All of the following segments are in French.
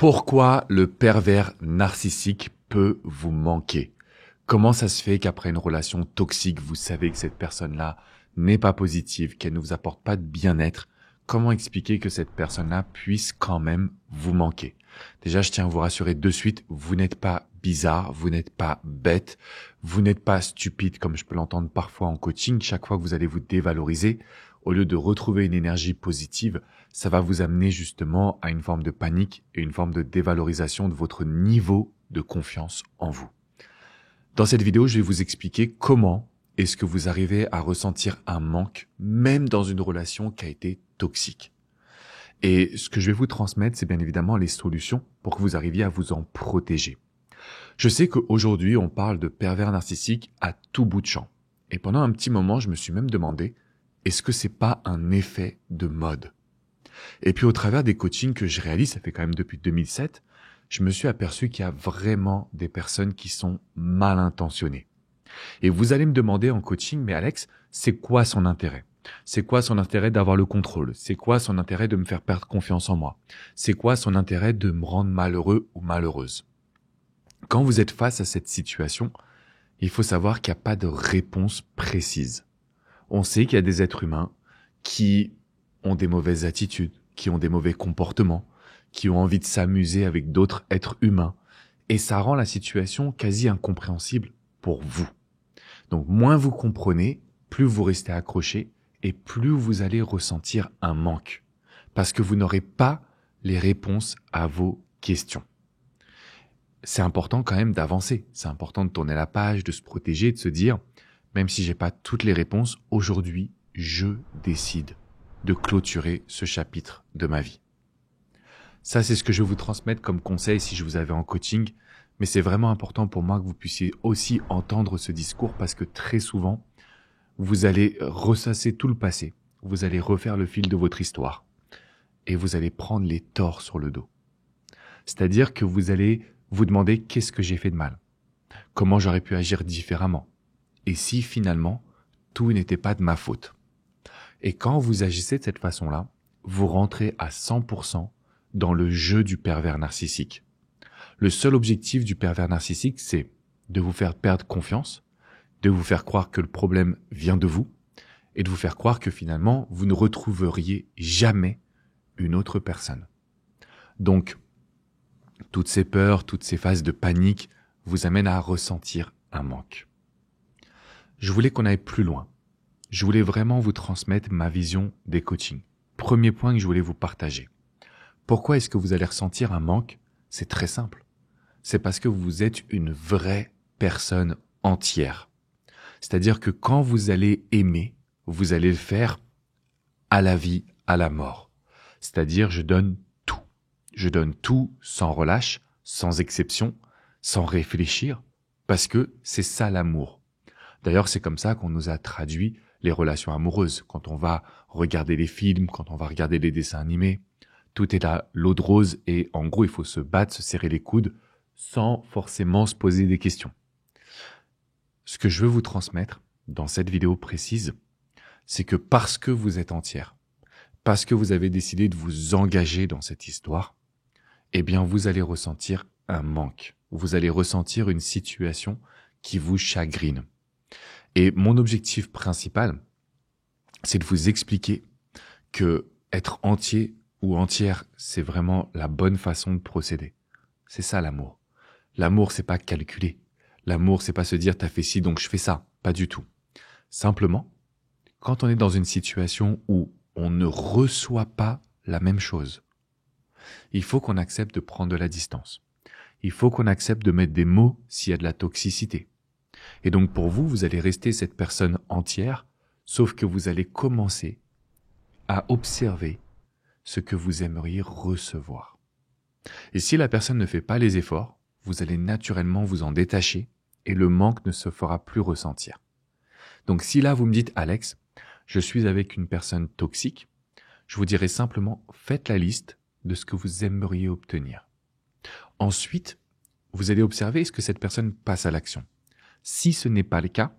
Pourquoi le pervers narcissique peut vous manquer? Comment ça se fait qu'après une relation toxique, vous savez que cette personne-là n'est pas positive, qu'elle ne vous apporte pas de bien-être? Comment expliquer que cette personne-là puisse quand même vous manquer? Déjà, je tiens à vous rassurer de suite, vous n'êtes pas bizarre, vous n'êtes pas bête, vous n'êtes pas stupide comme je peux l'entendre parfois en coaching. Chaque fois que vous allez vous dévaloriser, au lieu de retrouver une énergie positive, ça va vous amener justement à une forme de panique et une forme de dévalorisation de votre niveau de confiance en vous. Dans cette vidéo, je vais vous expliquer comment est-ce que vous arrivez à ressentir un manque, même dans une relation qui a été toxique. Et ce que je vais vous transmettre, c'est bien évidemment les solutions pour que vous arriviez à vous en protéger. Je sais qu'aujourd'hui, on parle de pervers narcissiques à tout bout de champ. Et pendant un petit moment, je me suis même demandé, est-ce que c'est pas un effet de mode? Et puis au travers des coachings que je réalise, ça fait quand même depuis 2007, je me suis aperçu qu'il y a vraiment des personnes qui sont mal intentionnées. Et vous allez me demander en coaching, mais Alex, c'est quoi son intérêt? C'est quoi son intérêt d'avoir le contrôle? C'est quoi son intérêt de me faire perdre confiance en moi? C'est quoi son intérêt de me rendre malheureux ou malheureuse? Quand vous êtes face à cette situation, il faut savoir qu'il n'y a pas de réponse précise. On sait qu'il y a des êtres humains qui ont des mauvaises attitudes, qui ont des mauvais comportements, qui ont envie de s'amuser avec d'autres êtres humains. Et ça rend la situation quasi incompréhensible pour vous. Donc moins vous comprenez, plus vous restez accroché et plus vous allez ressentir un manque. Parce que vous n'aurez pas les réponses à vos questions. C'est important quand même d'avancer. C'est important de tourner la page, de se protéger, de se dire, même si j'ai pas toutes les réponses, aujourd'hui, je décide de clôturer ce chapitre de ma vie. Ça, c'est ce que je vais vous transmettre comme conseil si je vous avais en coaching, mais c'est vraiment important pour moi que vous puissiez aussi entendre ce discours parce que très souvent, vous allez ressasser tout le passé, vous allez refaire le fil de votre histoire et vous allez prendre les torts sur le dos. C'est-à-dire que vous allez vous demander qu'est-ce que j'ai fait de mal, comment j'aurais pu agir différemment, et si finalement tout n'était pas de ma faute. Et quand vous agissez de cette façon-là, vous rentrez à 100% dans le jeu du pervers narcissique. Le seul objectif du pervers narcissique, c'est de vous faire perdre confiance, de vous faire croire que le problème vient de vous, et de vous faire croire que finalement, vous ne retrouveriez jamais une autre personne. Donc, toutes ces peurs, toutes ces phases de panique vous amènent à ressentir un manque. Je voulais qu'on aille plus loin. Je voulais vraiment vous transmettre ma vision des coachings. Premier point que je voulais vous partager. Pourquoi est-ce que vous allez ressentir un manque? C'est très simple. C'est parce que vous êtes une vraie personne entière. C'est-à-dire que quand vous allez aimer, vous allez le faire à la vie, à la mort. C'est-à-dire je donne tout. Je donne tout sans relâche, sans exception, sans réfléchir, parce que c'est ça l'amour. D'ailleurs, c'est comme ça qu'on nous a traduit les relations amoureuses. Quand on va regarder les films, quand on va regarder les dessins animés, tout est là, l'eau de rose, et en gros, il faut se battre, se serrer les coudes, sans forcément se poser des questions. Ce que je veux vous transmettre dans cette vidéo précise, c'est que parce que vous êtes entière, parce que vous avez décidé de vous engager dans cette histoire, eh bien, vous allez ressentir un manque. Vous allez ressentir une situation qui vous chagrine. Et mon objectif principal, c'est de vous expliquer que être entier ou entière, c'est vraiment la bonne façon de procéder. C'est ça l'amour. L'amour, c'est pas calculer. L'amour, c'est pas se dire t'as fait ci donc je fais ça. Pas du tout. Simplement, quand on est dans une situation où on ne reçoit pas la même chose, il faut qu'on accepte de prendre de la distance. Il faut qu'on accepte de mettre des mots s'il y a de la toxicité. Et donc pour vous, vous allez rester cette personne entière, sauf que vous allez commencer à observer ce que vous aimeriez recevoir. Et si la personne ne fait pas les efforts, vous allez naturellement vous en détacher et le manque ne se fera plus ressentir. Donc si là vous me dites Alex, je suis avec une personne toxique, je vous dirais simplement faites la liste de ce que vous aimeriez obtenir. Ensuite, vous allez observer est-ce que cette personne passe à l'action. Si ce n'est pas le cas,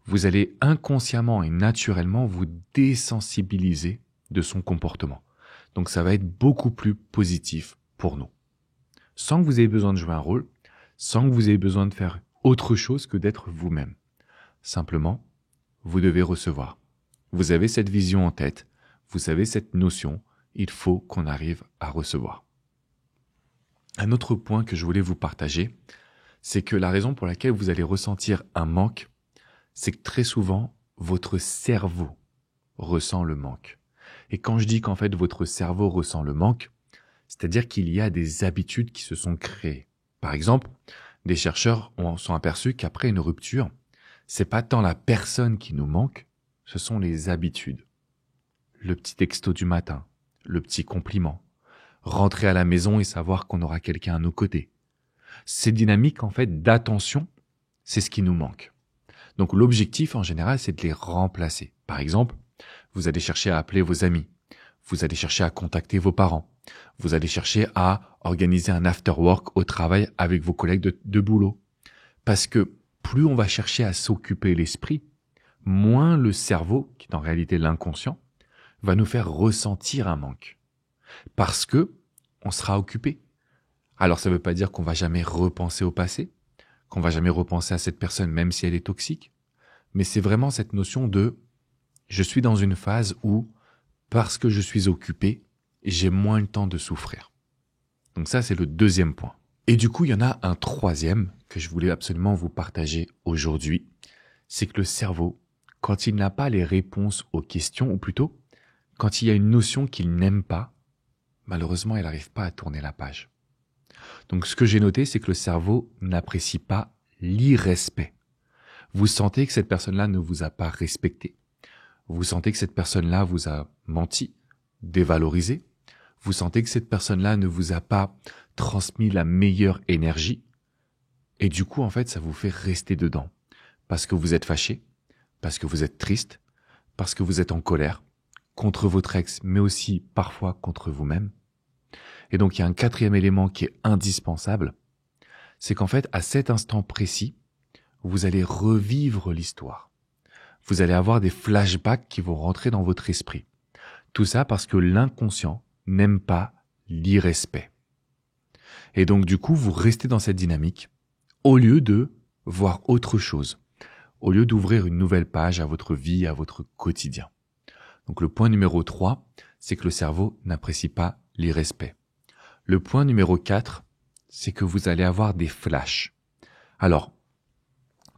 vous allez inconsciemment et naturellement vous désensibiliser de son comportement. Donc ça va être beaucoup plus positif pour nous. sans que vous ayez besoin de jouer un rôle, sans que vous ayez besoin de faire autre chose que d'être vous-même. Simplement, vous devez recevoir. Vous avez cette vision en tête, vous avez cette notion, il faut qu'on arrive à recevoir. Un autre point que je voulais vous partager, c'est que la raison pour laquelle vous allez ressentir un manque, c'est que très souvent, votre cerveau ressent le manque. Et quand je dis qu'en fait votre cerveau ressent le manque, c'est-à-dire qu'il y a des habitudes qui se sont créées. Par exemple, des chercheurs sont aperçus qu'après une rupture, c'est pas tant la personne qui nous manque, ce sont les habitudes. Le petit texto du matin, le petit compliment, rentrer à la maison et savoir qu'on aura quelqu'un à nos côtés. Ces dynamiques en fait d'attention, c'est ce qui nous manque. Donc l'objectif en général, c'est de les remplacer. Par exemple, vous allez chercher à appeler vos amis, vous allez chercher à contacter vos parents, vous allez chercher à organiser un after work au travail avec vos collègues de boulot. Parce que plus on va chercher à s'occuper l'esprit, moins le cerveau, qui est en réalité l'inconscient, va nous faire ressentir un manque. Parce que on sera occupé. Alors ça ne veut pas dire qu'on va jamais repenser au passé, qu'on va jamais repenser à cette personne même si elle est toxique, mais c'est vraiment cette notion de je suis dans une phase où, parce que je suis occupé, j'ai moins le temps de souffrir. Donc ça, c'est le deuxième point. Et du coup, il y en a un troisième que je voulais absolument vous partager aujourd'hui. C'est que le cerveau, quand il n'a pas les réponses aux questions, ou plutôt, quand il y a une notion qu'il n'aime pas, malheureusement, il n'arrive pas à tourner la page. Donc ce que j'ai noté, c'est que le cerveau n'apprécie pas l'irrespect. Vous sentez que cette personne-là ne vous a pas respecté. Vous sentez que cette personne-là vous a menti, dévalorisé. Vous sentez que cette personne-là ne vous a pas transmis la meilleure énergie. Et du coup, en fait, ça vous fait rester dedans. Parce que vous êtes fâché, parce que vous êtes triste, parce que vous êtes en colère, contre votre ex, mais aussi parfois contre vous-même. Et donc, il y a un quatrième élément qui est indispensable. C'est qu'en fait, à cet instant précis, vous allez revivre l'histoire. Vous allez avoir des flashbacks qui vont rentrer dans votre esprit. Tout ça parce que l'inconscient n'aime pas l'irrespect. Et donc du coup, vous restez dans cette dynamique au lieu de voir autre chose, au lieu d'ouvrir une nouvelle page à votre vie, à votre quotidien. Donc le point numéro 3, c'est que le cerveau n'apprécie pas l'irrespect. Le point numéro 4, c'est que vous allez avoir des flashs. Alors,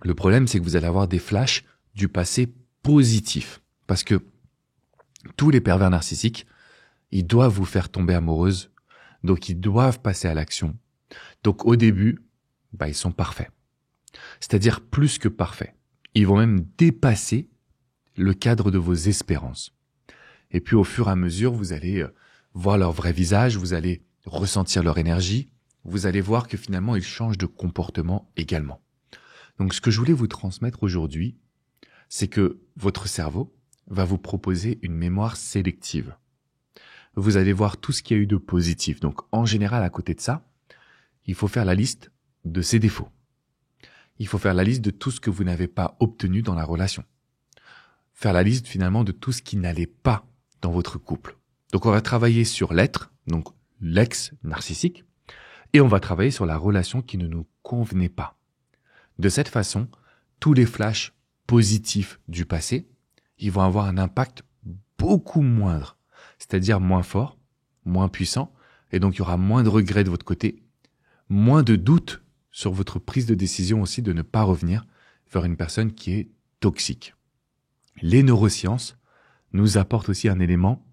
le problème, c'est que vous allez avoir des flashs du passé positif. Parce que tous les pervers narcissiques, ils doivent vous faire tomber amoureuse, donc ils doivent passer à l'action. Donc au début, ils sont parfaits. C'est-à-dire plus que parfaits. Ils vont même dépasser le cadre de vos espérances. Et puis au fur et à mesure, vous allez voir leur vrai visage, vous allez ressentir leur énergie, vous allez voir que finalement, ils changent de comportement également. Donc ce que je voulais vous transmettre aujourd'hui, c'est que votre cerveau va vous proposer une mémoire sélective. Vous allez voir tout ce qu'il y a eu de positif. Donc en général, à côté de ça, il faut faire la liste de ses défauts. Il faut faire la liste de tout ce que vous n'avez pas obtenu dans la relation. Faire la liste finalement de tout ce qui n'allait pas dans votre couple. Donc on va travailler sur l'être, donc l'ex narcissique, et on va travailler sur la relation qui ne nous convenait pas. De cette façon, tous les flashs positifs du passé, ils vont avoir un impact beaucoup moindre, c'est-à-dire moins fort, moins puissant, et donc il y aura moins de regrets de votre côté, moins de doutes sur votre prise de décision aussi de ne pas revenir vers une personne qui est toxique. Les neurosciences nous apportent aussi un élément,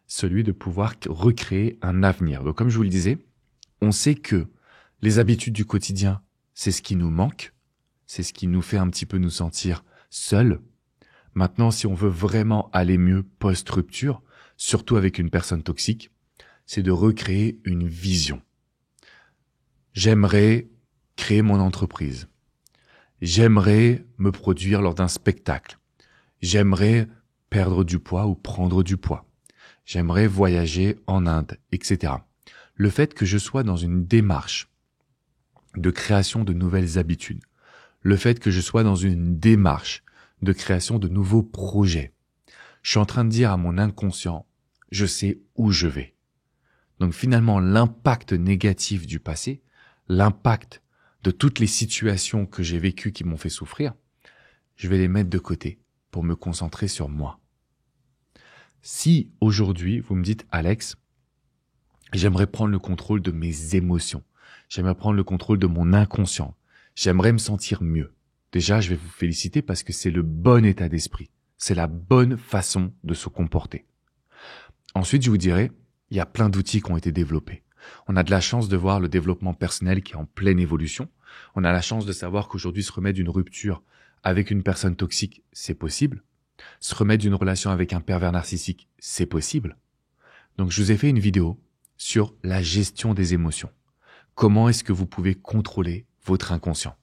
celui de pouvoir recréer un avenir. Donc comme je vous le disais, on sait que les habitudes du quotidien, c'est ce qui nous manque, c'est ce qui nous fait un petit peu nous sentir seuls. Maintenant, si on veut vraiment aller mieux post-rupture, surtout avec une personne toxique, c'est de recréer une vision. J'aimerais créer mon entreprise. J'aimerais me produire lors d'un spectacle. J'aimerais perdre du poids ou prendre du poids. J'aimerais voyager en Inde, etc. Le fait que je sois dans une démarche de création de nouvelles habitudes, le fait que je sois dans une démarche de création de nouveaux projets, je suis en train de dire à mon inconscient, je sais où je vais. Donc finalement, l'impact négatif du passé, l'impact de toutes les situations que j'ai vécues qui m'ont fait souffrir, je vais les mettre de côté pour me concentrer sur moi. Si aujourd'hui, vous me dites, Alex, j'aimerais prendre le contrôle de mes émotions, j'aimerais prendre le contrôle de mon inconscient, j'aimerais me sentir mieux. Déjà, je vais vous féliciter parce que c'est le bon état d'esprit, c'est la bonne façon de se comporter. Ensuite, je vous dirais, il y a plein d'outils qui ont été développés. On a de la chance de voir le développement personnel qui est en pleine évolution. On a la chance de savoir qu'aujourd'hui, se remettre d'une rupture avec une personne toxique, c'est possible. Se remettre d'une relation avec un pervers narcissique, c'est possible. Donc, je vous ai fait une vidéo sur la gestion des émotions. Comment est-ce que vous pouvez contrôler votre inconscient?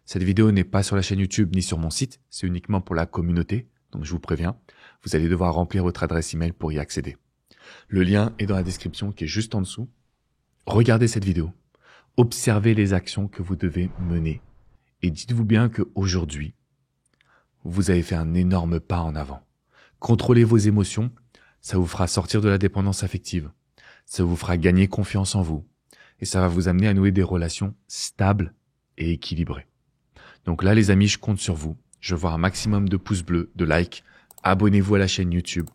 Cette vidéo n'est pas sur la chaîne YouTube ni sur mon site, c'est uniquement pour la communauté. Donc, je vous préviens, vous allez devoir remplir votre adresse email pour y accéder. Le lien est dans la description qui est juste en dessous. Regardez cette vidéo, observez les actions que vous devez mener et dites-vous bien qu'aujourd'hui, vous avez fait un énorme pas en avant. Contrôlez vos émotions, ça vous fera sortir de la dépendance affective, ça vous fera gagner confiance en vous et ça va vous amener à nouer des relations stables et équilibrées. Donc là les amis, je compte sur vous, je veux voir un maximum de pouces bleus, de likes, abonnez-vous à la chaîne YouTube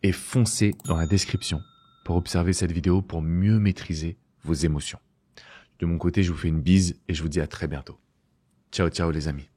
et foncez dans la description pour observer cette vidéo pour mieux maîtriser vos émotions. De mon côté, je vous fais une bise et je vous dis à très bientôt. Ciao, ciao les amis.